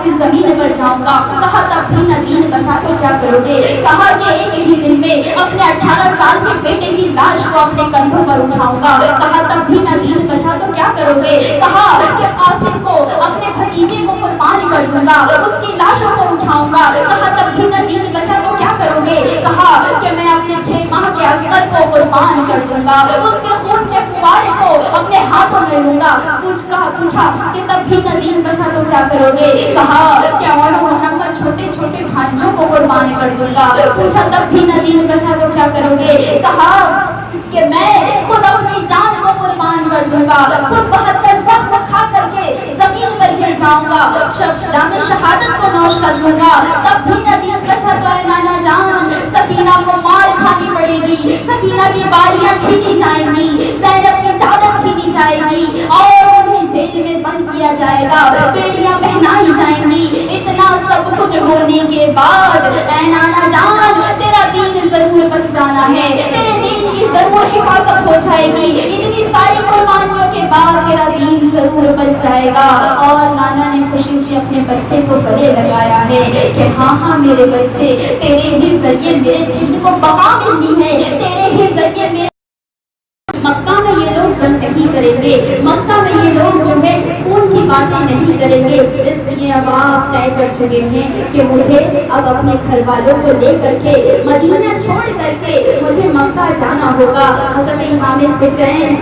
भी जमीन पर जाऊंगा। कहा तब भी न दीन बचा तो क्या करोगे? कहा कि एक ही दिन में अपने 18 साल के बेटे की लाश को अपने कंधों पर उठाऊंगा। कहा तब भी न दीन बचा तो क्या करोगे? कहा कि कासिम को, अपने भतीजे को कुर्बान कर दूंगा, उसकी लाशों को उठाऊंगा। कहा तब भी न दीन बचा तो क्या करोगे? कहा कि मैं अपने 6 माह के असगर को कुर्बान कर दूंगा, उसके खून के फुवारे को अपने हाथों में लूंगा। पूछा कि तब भी न दीन बचा तो क्या करोगे? कहा कि और मोहम्मद छोटे छोटे भांजों को कुर्बान कर दूंगा। पूछा तब भी न दीन बचा तो क्या करोगे? कहा कि मैं खुद अपनी जान को कुर्बान कर दूंगा, खुद 72 जख्म खा करके जमीन पर गिर जाऊंगा, जामे शहादत को नौश कर लूंगा। तब भी न दीन बचा तो ऐ नाना जान, सकीना को मार खानी पड़ेगी, सकीना की बालियां छीनी जाएंगी, ज़ैनब की चादर छीनी जाएगी और उन्हें जेल में बंद किया जाएगा, बेड़ियां पहनाई जाएंगी। इतना सब कुछ होने के बाद ऐ नाना जान, तेरा दीन जरूर बच जाना है, तेरे दीन की जरूर हिफाजत हो जाएगी। इतनी सारी कुर्बानियों के बाद तेरा दीन जरूर बच जाएगा। और नाना ने खुशी से अपने बच्चे को गले लगाया है कि हाँ हाँ मेरे बच्चे, तेरे ही जरिए मेरे दीन को बका मिलनी है, तेरे ही जरिए मेरे मक्का में ये लोग जंग नहीं करेंगे, मक्का में ये लोग जो है खून की बातें नहीं करेंगे। इसलिए अब आप तय कर चुके हैं कि मुझे अब अपने घर वालों को लेकर के मदीना छोड़ करके मुझे मक्का जाना होगा। हज़रत इमाम हुसैन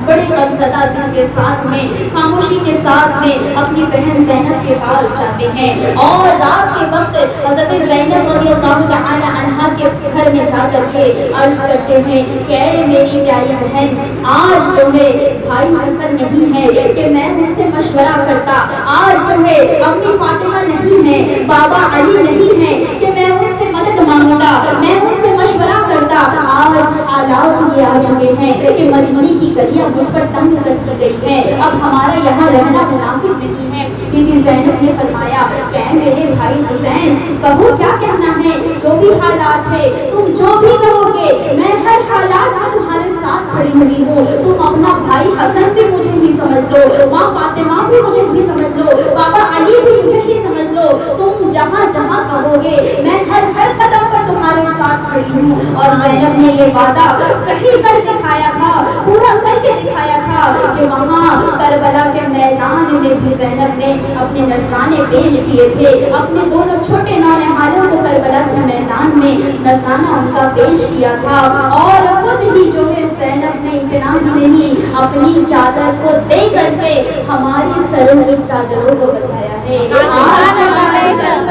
बड़े गमज़दा दिल के साथ में, खामोशी के साथ में अपनी बहन ज़ैनब के पास जाते हैं और रात के वक्त हज़रत ज़ैनब रज़ियल्लाहु तआला अन्हा के घर में जाकर के अर्ज़ करते हैं कि मेरी प्यारी बहन, आज जो है भाई हसन नहीं है कि मैं उनसे मशवरा करता, आज जो है अपनी फातिमा नहीं है, बाबा अली नहीं है कि मैं उनसे मदद मांगता, मैं उनसे मशवरा करता। आज हालात ये आ चुके हैं कि मदीने की गलियां मुझ पर तंग कर दी गई है, अब हमारा यहाँ रहना मुनासिब नहीं है। बीबी ज़ैनब ने फरमाया कि मेरे भाई हुसैन, कहो क्या कहना है, जो भी हालात है तुम जो भी कहोगे मैं हर हालात में तुम्हारे साथ खड़ी हुई हूँ। तुम अपना भाई हसन भी मुझे ही समझ लो, माँ फातिमा भी मुझे ही समझ लो, बाबा अली भी मुझे ही समझ लो, तुम जहाँ जहाँ कहोगे मैं हर हर कदम पर तुम्हारे साथ खड़ी हूँ। और ज़ैनब ने ये वादा सही कर दिखाया था, पूरा करके दिखाया था कि वहाँ करबला के मैदान में भी ज़ैनब ने अपने नज़राने पेश किए थे, अपने दोनों छोटे नौनिहालों को करबला के मैदान में नज़राना उनका पेश किया था। और खुद ही जो है ज़ैनब ने इतना ही नहीं, अपनी चादर को दे करके हमारी सरों की चादरों को बचाया है। आज हमारे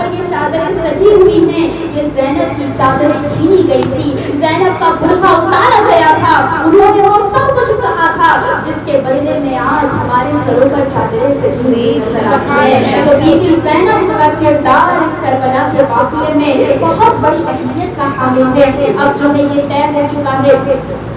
की चादरें सजी हुई हैं, ये ज़ैनब की चादरें छीनी गई थी, ज़ैनब का बुर्का उतारा गया था, उन्होंने वो सब कुछ सहा था जिसके बदले में आज हमारे सरों पर चादरें सजी हुई नजर आती है। तो बीबी ज़ैनब का किरदार इस करबला के वाक़ये में बहुत बड़ी अहमियत का हामिल है। अब जो है ये तय हो चुका है,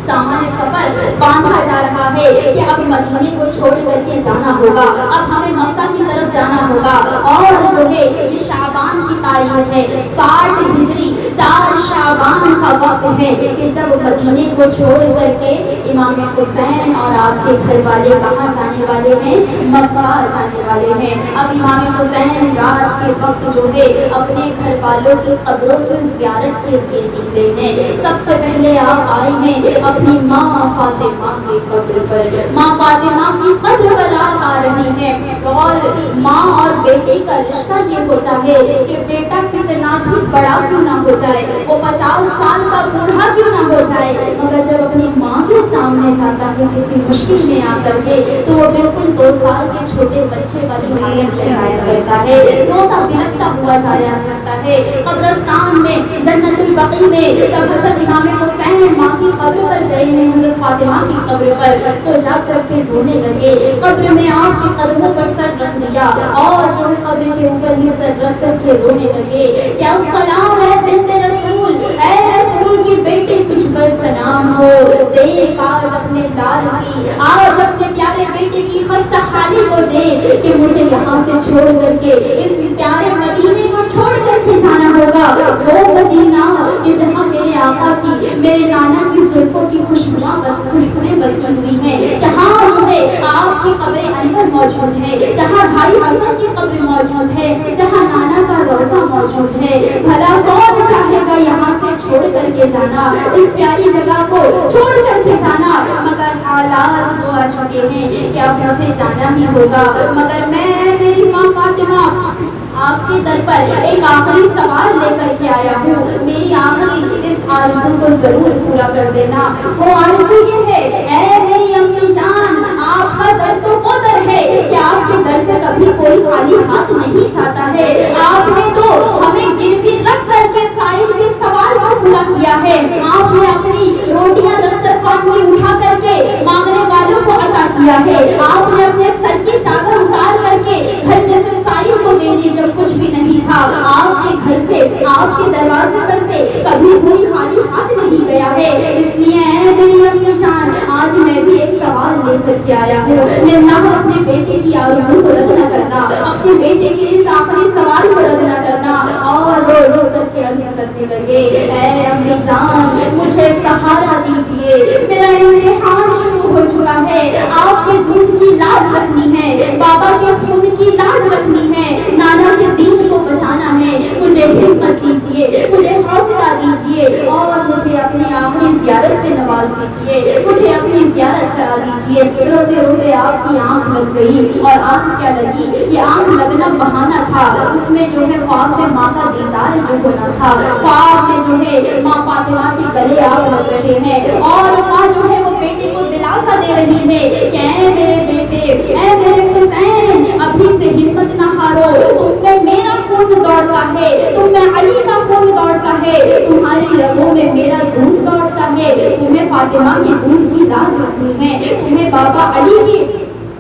सामान्य सफर बांधा जा रहा है कि अब मदीने को छोड़ करके जाना होगा, अब हमें मक्का की तरफ जाना होगा। और जो है ये शाबान की तारीख है, 60 हिजरी 4 शाबान का वक्त है कि जब मदीने को छोड़ करके इमाम हुसैन और आपके घर वाले कहाँ जाने वाले हैं, मक्का जाने वाले हैं। अब इमाम हुसैन रात के वक्त जो है अपने घर वालों की कब्रों की ज़ियारत के लिए निकले हैं। सबसे पहले आप आए हैं अपनी माँ फातिमा की कब्र पर, माँ फातिमा की कब्र पर आप आ रही हैं। और माँ और बेटे का रिश्ता ये होता है कि बेटा कितना भी बड़ा क्यों ना हो जाए, वो 50 साल का बूढ़ा क्यों ना हो जाए, मगर जब अपनी माँ के सामने जाता है किसी मुश्किल में आकर के, तो वो बिल्कुल 2 साल के छोटे बच्चे वाली हालत में जाया करता है, रोता बिलखता हुआ जाया करता है। कब्रिस्तान में जन्नतुल बकी में जब हज़रत इमाम हुसैन माँ की कब्र पर गए हैं, हज़रत फातिमा की कब्र पर, तो जाकर के रोने लगे। कब्र में आपके कदमों पर सर रख दिया और जो है कब्र के ऊपर ही सर रख करके रोने लगे। क्या सलाम है बिन्ते रसूल, ऐ रसूल की बेटे तुझ पर सलाम हो, देख आज अपने लाल की, आज अपने प्यारे बेटे की खस्ता हाली को देख कि मुझे यहाँ से छोड़ करके इस प्यारे मदीने को छोड़ करके जाना होगा। वो मदीना कि जहाँ मेरे आका की, मेरे नाना की जुल्फों की खुशबुएं बसी हुई हैं, जहाँ जो है आपकी कब्र अनवर मौजूद है, जहाँ भाई हसन की कब्र मौजूद है, जहाँ नाना का रोजा मौजूद है। भला कौन चाहेगा यहाँ से छोड़ करके जाना, इस प्यारी जगह को छोड़ करके जाना, मगर हालात वो आ चुके हैं कि अब मुझे जाना ही होगा। मगर मैं, मेरी माँ फातिमा, आपके दर पर एक आखिरी सवाल लेकर के आया हूँ। मेरी आखिरी इस आरज़ू को जरूर पूरा कर देना। वो आरज़ू ये है, ऐ मेरी अम्मी जान, आपका दर तो वो दर है कि आपके दर से कभी कोई खाली हाथ नहीं जाता है। आपने तो हमें गिरवी रख करके साहिल के सवाल को पूरा किया है। आपने अपनी रोटियां दस्तरखान में उठा करके मांगने वालों को अता किया है। आपने अपने सर की चादर उतार करके घर में से साहिल को दे दी जब कुछ भी नहीं था। आपके घर से, आपके दरवाजे पर से कभी कोई खाली हाथ नहीं गया है। इसलिए मेरी अम्मी जान, आज मैं भी एक सवाल लेकर के आया हूँ। निर्नाह अपने बेटे की आरज़ू को रद्द न करना, अपने बेटे के इस आखिरी सवाल को रद्द न करना। और रो रो करके अर्ज करने लगे, ऐ अम्मी जान, मुझे सहारा दीजिए, मेरा इम्तिहान शुरू हो चुका है। आपके दूध की लाज रखनी है, बाबा के खून की लाज रखनी है, नाना के दीन को बचाना है। मुझे हिम्मत दीजिए, मुझे हौसला दीजिए और मुझे अपनी आखिरी ज़ियारत से नवाज दीजिए, मुझे अपनी ज़ियारत करा दीजिए। रोते रोते आपकी आंख लग गई। और आंख क्या लगी? ये आंख लगना बहाना था, उसमें जो है ख्वाब में माँ का दीदार जो होना था। ख्वाब में जो है माँ फातिमा के गले आप लग रहे हैं और माँ जो है वो बेटे को दिलासा दे रही है कि ऐ मेरे बेटे, ऐ मेरे हुसैन, अभी से हिम्मत ना हारो, तुम में मेरा खून दौड़ता है, तुम में अली का खून दौड़ता है, तुम्हारी रगों में मेरा दूध दौड़ता है। तुम्हें फातिमा की दूध की लाज रखनी है, तुम्हें बाबा अली की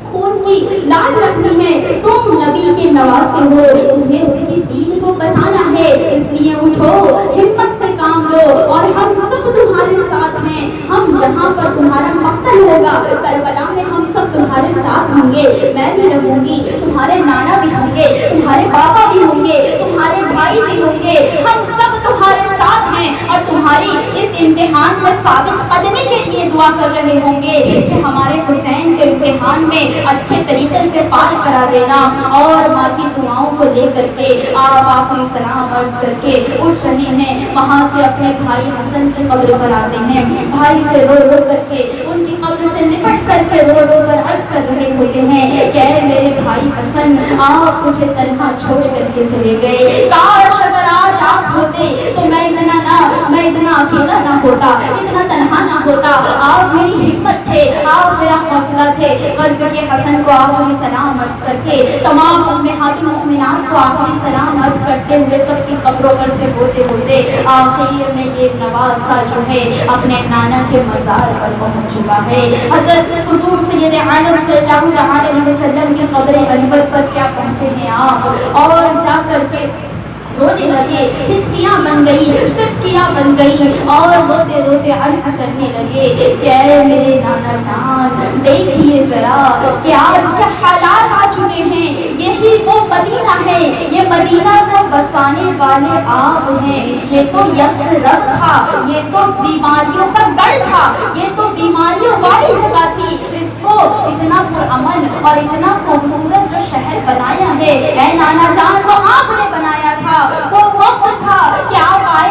खून की लाज रखनी है। तुम नबी के नवासे हो, तुम्हें उनकी दीन को बचाना है। इसलिए उठो, हिम्मत से काम लो और हम सब तुम्हारे साथ हैं। हम जहाँ पर तुम्हारा मक्तल होगा, करबला में हम सब तुम्हारे साथ होंगे। मैं भी रहूंगी, तुम्हारे नाना भी होंगे, तुम्हारे बाबा भी होंगे, तुम्हारे भाई भी होंगे, हम सब तुम्हारे साथ हैं और तुम्हारी इस इम्तिहान में साबित कदमी के लिए दुआ कर रहे होंगे कि हमारे हुसैन के इम्तिहान में अच्छे तरीके से पार करा देना। और माँ की दुआओं को लेकर के आप आखिरी सलाम अर्ज करके उठ रहे हैं। वहाँ से अपने भाई हसन की कब्र पर आते हैं। भाई से रो रो करके, उनकी कब्र से लिपट करके रो रो कर अर्ज कर रहे होते हैं कि ऐ मेरे भाई हसन, आप मुझे तन्हा छोड़ करके चले गए। काश अगर आज आप होते तो मैं इतना अकेला ना होता, इतना तन्हा ना होता। आप मेरी हिम्मत थे, आप मेरा हौसला थे। अर्ज के हसन को आखिरी सलाम अर्ज करके तमाम उम्महातुल मोमिनात को आखिरी सलाम अर्ज करते हुए सबकी कब्रों पर से होते होते आखिर में ये नवासा जो है अपने नाना के मज़ार पर पहुंच चुका है। हज़रत हुज़ूर सैयद आलम सल्लल्लाहु अलैहि वसल्लम की कब्र अनवर पर क्या पहुंचे हैं आप, और जा करके रोने लगे, हिचकियाँ बन गई, सिसकियाँ बन गई और रोते रोते अर्ज करने लगे कि ऐ मेरे नाना जान, देखिए जरा कि आज क्या हालात आ चुके हैं। यही वो मदीना है, ये मदीना को बसाने वाले आप हैं। ये तो यस्रब था, ये तो बीमारियों का गढ़ था, ये तो बीमारियों वाली जगह थी। इसको इतना पुरअमन और इतना खूबसूरत जो शहर बनाया है, ऐ नाना जान, वो आपने बनाया था। वो वक्त था कि आप आए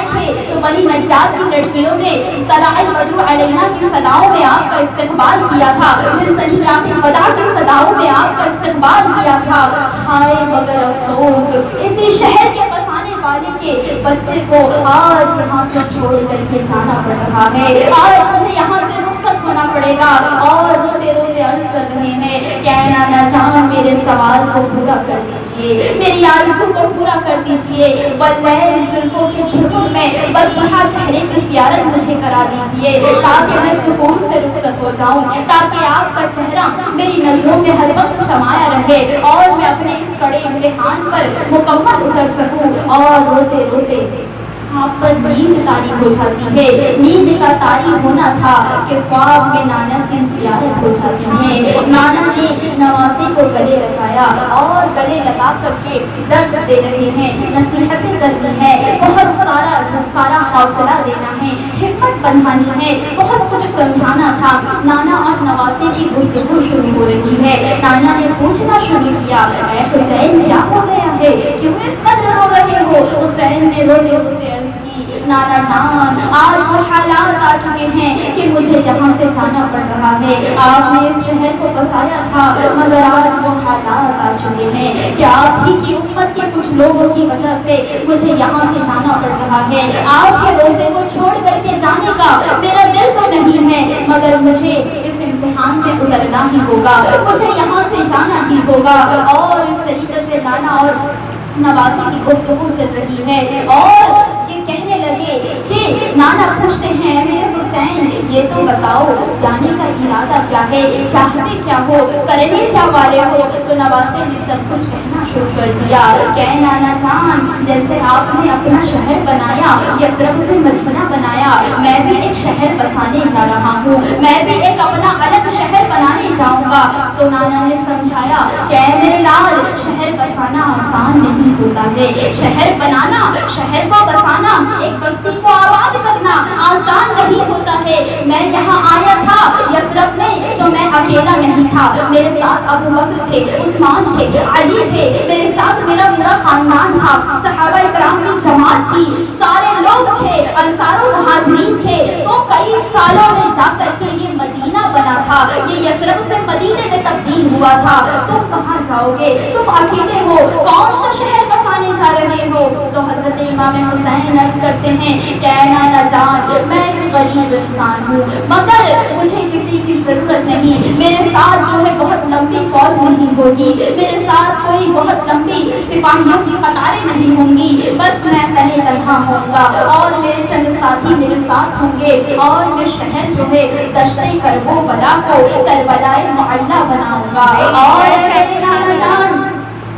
थे तो बनी नज्जार की लड़कियों ने तलाअल बद्रु अलैना की सदाओं में आपका इस्तकबाल किया था, मिलसनियातिल वदा की सदाओं में आपका इस्तकबाल किया था। हाय मगर अफसोस, इसी शहर के बसाने वाले के बच्चे को आज यहाँ से छोड़ करके जाना पड़ रहा है। आज मुझे यहाँ से रुखसत होना पड़ेगा। और रोते रोते अर्ज कर रहे हैं, क्या नाना जान, मेरे सवाल को पूरा कर दीजिए, मेरी आरज़ू को पूरा कर दीजिए। वल्लैल जुल्फों के झुर्मुट में बदबहा चेहरे की ज़ियारत मुझे करा दीजिए, ताकि मैं सुकून से रुखसत हो जाऊं, ताकि आपका चेहरा मेरी नजरों में हर वक्त समाया रहे और मैं अपने इस कड़े इम्तिहान पर मुकम्मल उतर सकूं। और रोते रोते आप पर नींद तारी हो जाती है। नींद का तारी होना था कि ख्वाब में नाना की ज़ियारत हो जाती है। नाना ने नवासे को गले लगाया और गले लगा करके दर्द दे रहे हैं, नसीहतें करनी है, बहुत सारा हौसला देना है, हिम्मत बंधानी है, बहुत कुछ समझाना था। नाना और नवासे की गुफ्तगू शुरू हो रही है। नाना ने पूछ पूछना शुरू किया, ऐ हुसैन क्या हो गया है, क्यों इस कदर रो रहे हो? हुसैन ने रोते रोते अर्ज की, नाना जान आज वो हालात आ चुके हैं कि मुझे यहाँ से जाना पड़ रहा है। आपने इस शहर को बसाया था मगर आज वो हालात आ चुके हैं कि आप ही की उम्मत के कुछ लोगों की वजह से मुझे यहाँ से जाना पड़ रहा है। आपके रोजे को छोड़ करके जाने का मेरा दिल तो नहीं है मगर मुझे इस इम्तिहान में उतरना ही होगा, मुझे यहाँ से जाना ही होगा। और इस तरीके से नाना और नवासी की गुफ्तगू चल रही है और ये कहने लगे कि नाना पूछते हैं, मेरे हुसैन ये तो बताओ जाने का इरादा क्या है, चाहते क्या हो, करने क्या वाले हो? तो नवासी ने सब कुछ कहना शुरू कर दिया, कह नाना जान जैसे आपने अपना शहर बनाया, यसरब से मदीना बनाया, मैं भी एक शहर बसाने जा रहा हूँ, मैं भी एक अपना अलग शहर बनाने जाऊंगा। तो नाना ने समझाया, कह मेरे लाल शहर बसाना आसान नहीं होता है, शहर बनाना, शहर को बसाना, एक बस्ती को आबाद करना आसान नहीं होता है। मैं यहाँ आया था यसरब में तो मैं अकेला नहीं था, मेरे साथ अबू बकर थे, उस्मान थे, अली थे, मेरे साथ मेरा पूरा खानदान था, सहाबा इकराम की जमात थी, सारे लोग थे, अंसार और मुहाजिरीन थे। तो कई सालों में जाकर के ये मदीना बना था, ये यसरब से मदीने में तब्दील हुआ था। तुम कहाँ जाओगे, तुम अकेले हो, कौन सा शहर बसाने जा रहे हो? तो हजरत इमाम हुसैन अर्ज करते हैं, क्या नाना जान मैं एक गरीब इंसान हूँ मगर मुझे किसी की जरूरत नहीं, मेरे साथ जो है बहुत लंबी फौज नहीं होगी, मेरे साथ कोई बहुत लंबी सिपाहियों की कतारें नहीं होंगी, बस मैं तने तन्हा होऊंगा और मेरे चंद साथी मेरे साथ होंगे और मैं शहर जो है दश्ते करबो बला को करबलाए मुअल्ला बनाऊंगा। और नाना जान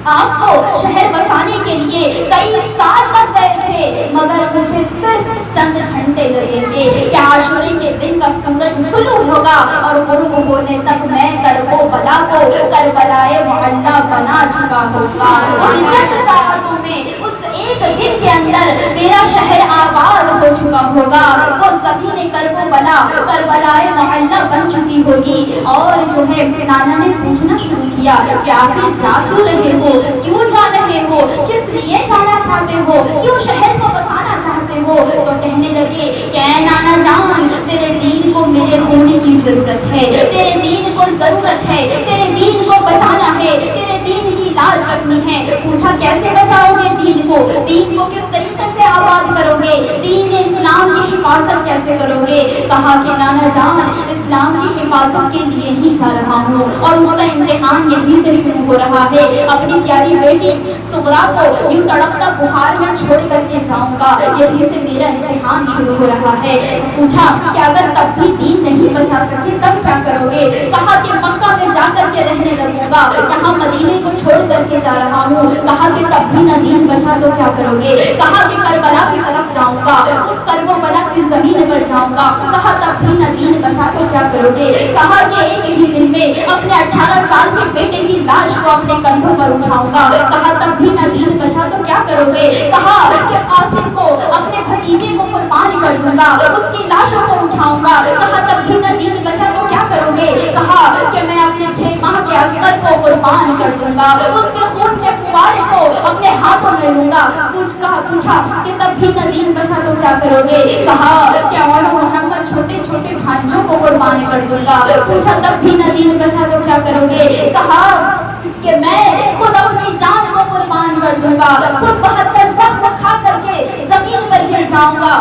आपको शहर बसाने के लिए कई साल लग गए थे मगर मुझे सिर्फ चंद घंटे लगे थे कि आशूरे के दिन का सूरज तुलू होगा और गुरूब होने तक मैं करबो बला को करबलाए मुअल्ला बना चुका होगा। और चंद सालों में उस एक दिन के अंदर मेरा शहर आबाद हो चुका होगा, वो ज़मीन करबो बला करबलाए मुअल्ला बन चुकी होगी। और जो है नाना ने पूछना शुरू किया कि आखिर जा क्यों रहे हो, क्यों जा रहे हो, किस लिए जाना चाहते हो, क्यों शहर को बसाना चाहते हो? तो कहने लगे, क्या नाना जान तेरे दीन को मेरे होने की जरूरत है, तेरे दीन को जरूरत है, तेरे दीन को बचाना है, तेरे दीन की लाज रखनी है। पूछा कैसे बचाओगे दीन को, दीन को किस तरीके से आबाद करोगे, दीन इस्लाम की हिफाजत कैसे करोगे? कहा कि नाना जान इस्लाम की हिफाजत के लिए ही जा रहा हूँ और उसका इम्तिहान यहीं से शुरू हो रहा है। अपनी प्यारी बेटी सुगरा को यूं तड़पता बुखार में छोड़ करके जाऊंगा, यहीं से मेरा इम्तिहान शुरू हो रहा है। पूछा कि अगर तब भी दीन नहीं बचा सके तब क्या करोगे? कहा कि मक्का में जाकर के रहने लगूंगा, यहाँ मदीने को छोड़ करके जा रहा हूँ। कहा कि तब भी न दीन बचा तो क्या करोगे? कहा कि करबला की तरफ जाऊंगा, उस करबला की जमीन पर जाऊंगा। कहा तब भी न दीन बचा तो क्या करोगे? कहा कि एक ही दिन में अपने 18 साल के बेटे की लाश को अपने कंधों पर उठाऊंगा। कहा तब भी न दीन बचा तो क्या करोगे? कहा कि कासिम को अपने भतीजे को कुर्बान कर दूंगा, उसकी लाशों को उठाऊंगा। कहा तब भी न दीन बचा तो क्या करोगे? कहा कि मैं अपने 6 माह के असगर को कुर्बान कर दूंगा, उसके खून के फुवारे को अपने हाथों में लूंगा। पूछा कि तब भी न दीन बचा तो क्या करोगे? कहा कि और मोहम्मद छोटे छोटे भांजों को कुर्बान कर दूंगा। पूछा तब भी न दीन बचा तो क्या करोगे? कहा कि मैं खुद अपनी जान को कुर्बान कर दूंगा, खुद 72 जख्म खा करके जमीन पर गिर जाऊंगा,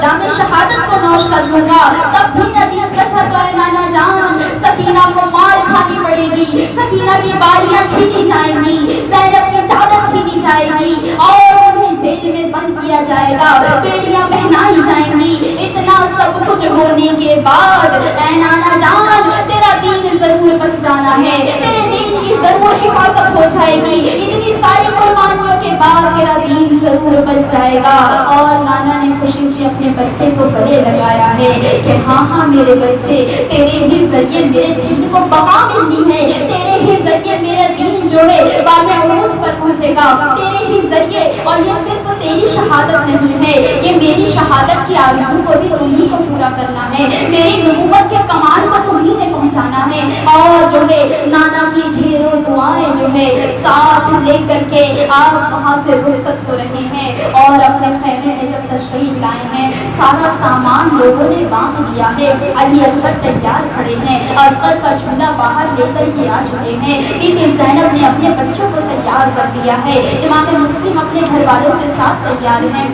जामे शहादत को नौश कर लूंगा। तब भी न दीन बचा तो ऐ नाना जान सकीना को मार खानी पड़ेगी, सकीना की बालियां छीनी जाएंगी, ज़ैनब की चादर छीनी जाएगी और उन्हें जेल में बंद किया जाएगा, बेटियां पहनाई जाएंगी। इतना सब कुछ होने के बाद ऐ नाना जान तेरा दीन जरूर बच जाना है, तेरे दीन की जरूर हिफाजत हो जाएगी। इतनी सारी कुर्बानियों के बाद तेरा दीन जरूर बच जाएगा। और नाना ने खुशी से अपने बच्चे को गले लगाया है कि हाँ हाँ मेरे बच्चे, तेरे ही जरिए मेरे दीन को बका मिलनी है, तेरे ही जरिए मेरा दीन जो है बामे उरूज पर पहुंचेगा, तेरे ही जरिए। और ये सिर्फ तेरी शहादत नहीं है, ये मेरी शहादत की आरज़ू को भी तुम्ही को पूरा करना है, मेरी नबूवत के कमाल को तुम्ही ने पहुंचाना है। और जो है नाना की ढेरों दुआएं साथ लेकर के आप वहाँ से रुखसत हो रहे हैं और अपने खैमे में जब तशरीफ लाए हैं, सारा सामान लोगों ने बांध लिया है। अली अकबर तैयार खड़े हैं, असद का झूला बाहर लेकर के आ चुके हैं। बीबी ज़ैनब ने अपने बच्चों को तैयार कर लिया है। इमाम मुस्लिम अपने घर वालों के साथ तैयार हैं।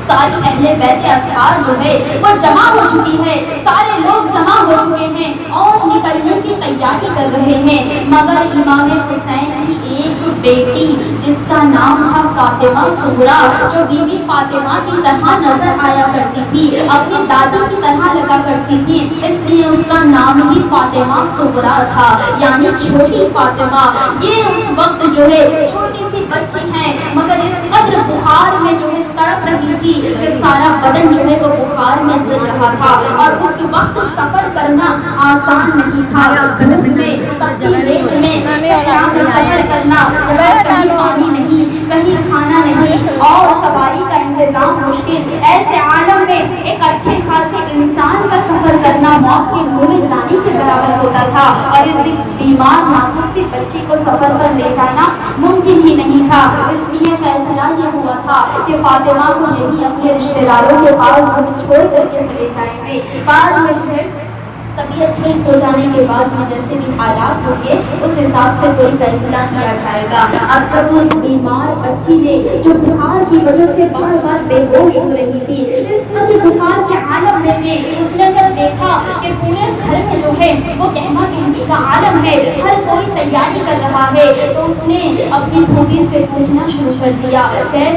सारी अहले बैत अत्हार जो है वो जमा हो चुकी है, सारे लोग जमा हो चुके हैं और निकलने की तैयारी कर रहे हैं। मगर इमाम हुसैन की एक बेटी जिसका नाम था फातिमा सुगरा, जो बीबी फातिमा की तरह नजर आया करती थी, अपनी दादी की तरह लगा करती थी, इसलिए उसका नाम ही फातिमा सुगरा था, यानी छोटी फातिमा। ये उस वक्त जो है छोटी सी बच्ची है, मगर इस कद्र बुखार में जो है तड़प रही थी कि सारा बदन जो है वो बुखार में जल रहा था। और उस वक्त सफर करना आसान नहीं था, धूप में तपती रेत में सफर करना, जगह कहीं पानी नहीं, कहीं खाना नहीं और सवारी का इंतजाम मुश्किल। ऐसे आलम में एक अच्छे खासे इंसान का सफर करना मौत के मुंह में जाने के बराबर होता था और इस बीमार नाजुक सी बच्ची को सफर पर ले जाना मुमकिन ही नहीं था। इसलिए फैसला ये हुआ था कि फातिमा को यही अपने रिश्तेदारों के पास छोड़ करके चले जाएंगे। बाद में जो है तबीयत ठीक हो जाने के बाद में जैसे भी हालात होंगे उस हिसाब से कोई फैसला किया जाएगा। अब जब उस बीमार बच्ची ने जो बुखार की वजह से बार बार बेहोश हो रही थी, इस बुखार के आलम में थे, उसने जब देखा कि पूरे घर में जो है वो कहमा कहमी का आलम है, हर कोई तैयारी कर रहा है, तो उसने अपनी फूफी से पूछना शुरू कर दिया,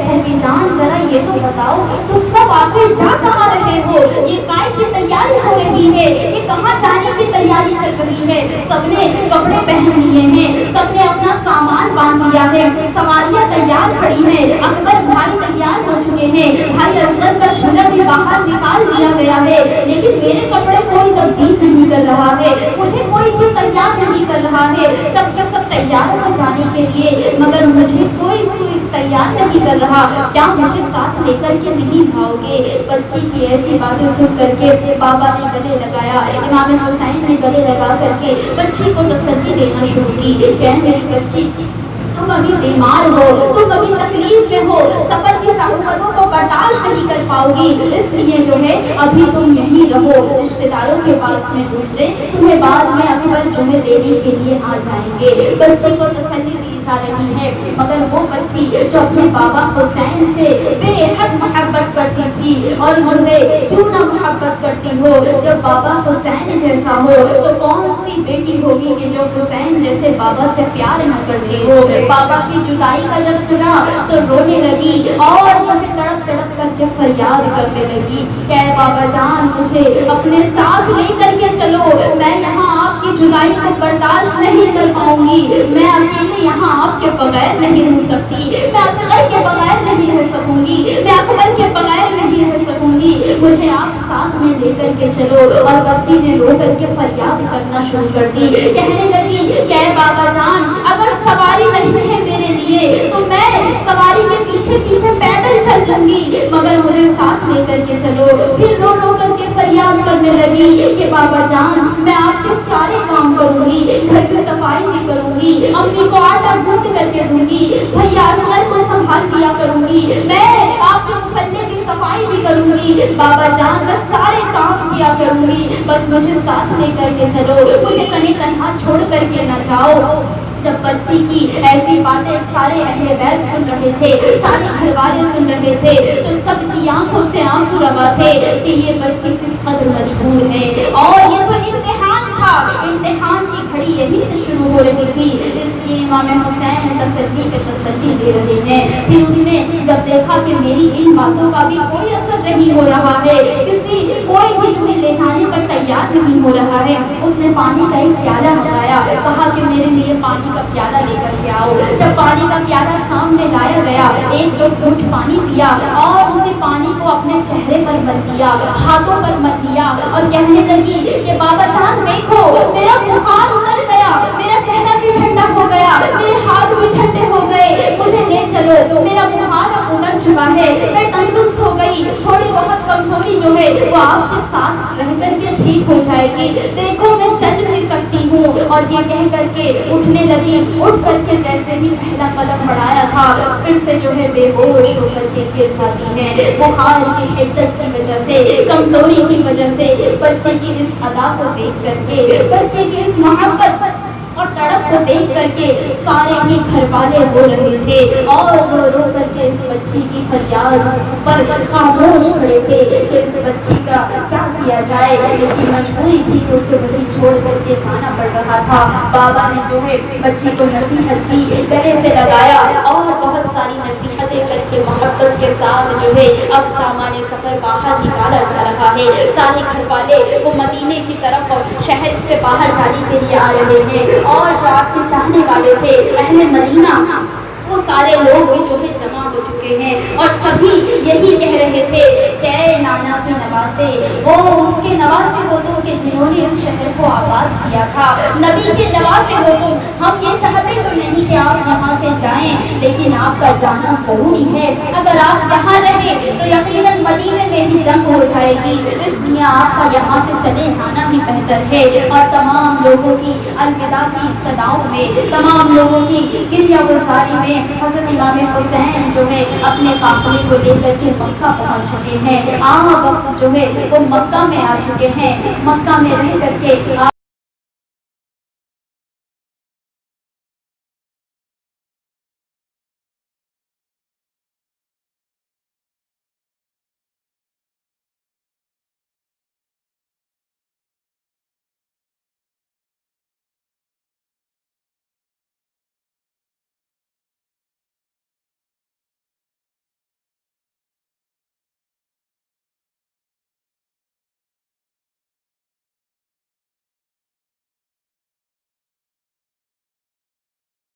फूफी जान जरा ये तो बताओ तुम सब आखिर जा कहाँ रहे हो, ये काय की तैयारी हो रही है, ये कहाँ जाने की तैयारी चल रही है। सबने कपड़े पहन लिए हैं, सबने अपना सामान बांध लिया है, सवारियां तैयार खड़ी हैं, अकबर भाई तैयार हो चुके हैं, भाई असद का झूला भी बाहर निकाल दिया गया है, लेकिन मेरे कपड़े कोई तब्दील नहीं कर रहा है, मुझे कोई क्यों तैयार नहीं कर रहा है। सब के सब तैयार हो जाने के लिए, मगर मुझे कोई तैयार नहीं कर रहा, क्या मुझे साथ लेकर के नहीं जाओगे। बच्ची की ऐसी बातें सुन करके बाबा ने गले लगाया, इमाम हुसैन ने गले लगा करके बच्ची को तसल्ली देना शुरू की। कह मेरी बच्ची तुम अभी बीमार हो, तुम अभी तकलीफ में हो, सफर की सहूलतों को बर्दाश्त नहीं कर पाओगी, इसलिए जो है अभी तुम यहीं रहो रिश्तेदारों के पास में, दूसरे तुम्हें बाद में अकबर जो है लेने के लिए आ जाएंगे। बच्ची को तसल्ली दी जा रही है, मगर वो बच्ची जो अपने बाबा हुसैन से बेहद मोहब्बत करती थी, और जो है क्यों ना मोहब्बत करती हो, जब बाबा हुसैन जैसा हो तो कौन सी बेटी होगी कि जो हुसैन जैसे बाबा से प्यार न करती हो। बाबा की जुदाई का जब सुना तो रोने लगी और जो है तड़प तड़प करके फरियाद करने लगी, कह बाबा जान मुझे अपने साथ लेकर के चलो, मैं यहाँ आपकी जुदाई को बर्दाश्त नहीं कर पाऊंगी, मैं अकेले यहाँ आपके बगैर नहीं रह सकती, मैं असगर के बगैर नहीं रह सकूंगी, मैं अकबर के बगैर नहीं रह सकूंगी, मुझे आप साथ में लेकर के चलो। और बच्ची ने रो करके फरियाद करना शुरू कर दी, कहने लगी क्या बाबा जान अगर सवारी नहीं है मेरे लिए तो मैं सवारी के पीछे पीछे पैदल चल लूंगी, मगर मुझे साथ लेकर के चलो। फिर रो रो करके फरियाद करने लगी कि बाबा जान मैं आपके सारे काम करूंगी, घर की सफाई भी करूंगी, अम्मी को आटा गूंथ करके दूंगी, भैया असगर को संभाल दिया करूंगी, मैं आपके मुसल्ले की सफाई भी करूंगी, बाबा जान मैं सारे काम किया करूंगी, बस मुझे साथ लेकर के चलो, मुझे कहीं तन्हा छोड़ करके न जाओ। जब बच्ची की ऐसी बातें सारे अहले बैत सुन रहे थे, सारे घर वाले सुन रहे थे, तो सबकी आंखों से आंसू रवा थे कि ये बच्ची किस कदर मजबूर है। और ये तो इम्तिहान था, इम्तिहान की घड़ी यही से शुरू हो रही थी, इसलिए इमाम हुसैन तसल्ली पे तसल्ली दे रहे हैं। फिर उसने जब देखा कि मेरी इन बातों का भी कोई असर नहीं हो रहा है, किसी कोई भी मुझे ले जाने पर तैयार नहीं हो रहा है, उसने पानी का एक प्याला मंगाया, कहा कि मेरे लिए पानी का प्याला लेकर के आओ। जब पानी का प्याला सामने लाया गया, एक दो घूंट पानी पिया और उसी पानी को अपने चेहरे पर मल दिया, हाथों पर मल दिया और कहने लगी कि बाबा जान देखो मेरा बुखार उतर गया, मेरा चेहरा भी ठंडा हो गया, मेरे हाथ भी ठंडे हो गए, मुझे ले चलो, मेरा बुखार अब उतर चुका है, मैं तंदुरुस्त हो गई, थोड़ी बहुत कमजोरी जो है वो आपके साथ रह करके ठीक हो जाएगी, देखो मैं चल भी सकती हूँ, हूँ, और ये कह करके उठने लगी। उठ करके जैसे ही पहला कदम बढ़ाया था, फिर से जो है बेहोश होकर के गिर जाती है। बुखार की हिद्दत की वजह से, कमजोरी की वजह से, बच्चे की इस अदा को देख करके, बच्चे की इस मोहब्बत और तड़प को देख करके सारे ही घर वाले रो रहे थे, और वो रो करके इस बच्ची की फरियाद पर खामोश खड़े थे कि इस बच्ची का क्या किया जाए, लेकिन मजबूरी थी कि उसे वही छोड़ करके जाना पड़ रहा था। बाबा ने जो है बच्ची को नसीहत की, गले से लगाया और बहुत सारी नसीहतें करके मोहब्बत के साथ जो है अब सामान्य सफर बाहर निकाला जा रहा है। सारे घर वाले वो मदीने की तरफ और शहर से बाहर जाने के लिए आ रहे हैं, और जो आपके चाहने वाले थे अहले मदीना, वो सारे लोग भी जो है जमा हो चुके हैं, और सभी यही कह रहे थे कि नाना के नवासे, वो उसके नवासे हो तुम कि जिन्होंने इस शहर को आबाद किया था, नबी के नवासे हो तुम। हम ये चाहते तो नहीं कि आप यहाँ से जाएं, लेकिन आपका जाना जरूरी है। अगर आप यहाँ रहे तो यकीनन मदीने में भी जंग हो जाएगी, इसलिए आपका यहाँ से चले जाना भी बेहतर है। और तमाम लोगों की अलविदा की सदाओं में, तमाम लोगों की गिरिया गुजारी में हज़रत इमाम हुसैन जो है अपने काफिले को लेकर के मक्का पहुंच चुके हैं। वक्त जो है वो मक्का में आ चुके हैं। मक्का में रह करके